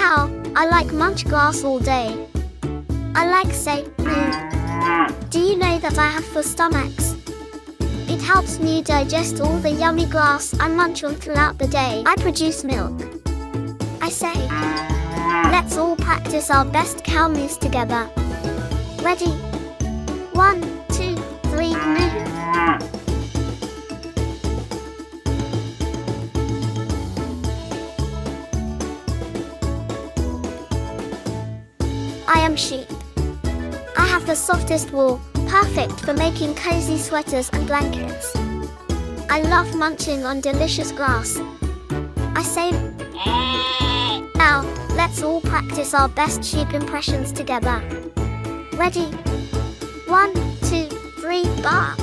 cow, I like munch grass all day. I like say, moo. Do you know that I have 4 stomachs? It helps me digest all the yummy grass I munch on throughout the day. I produce milk. I say, let's all practice our best cow moves together. Ready? 1, 2, 3, moo. I am sheep. I have the softest wool, perfect for making cozy sweaters and blankets. I love munching on delicious grass. I say, now, let's all practice our best sheep impressions together. Ready? 1, 2, 3, baa.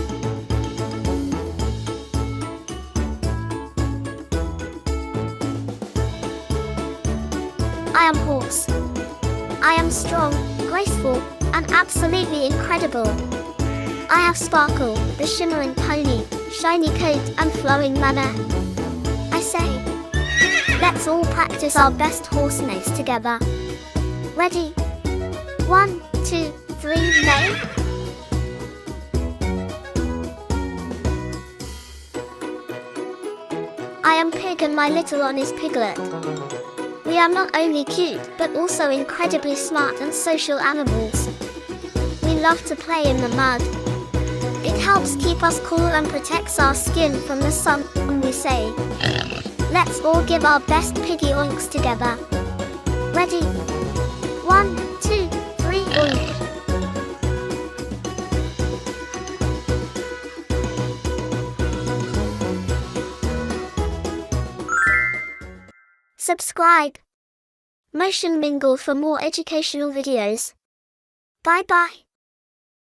I am horse. I am strong, graceful, and absolutely incredible. I have Sparkle, the shimmering pony, shiny coat and flowing manner. I say, let's all practice our best horse nose together. Ready? 1, 2, 3, neigh. I am Pig and my little one is Piglet. We are not only cute, but also incredibly smart and social animals. We love to play in the mud. It helps keep us cool and protects our skin from the sun. And we say, let's all give our best piggy oinks together. Ready? 1, 2, 3, oink. Subscribe. Motion Mingle for more educational videos. Bye bye.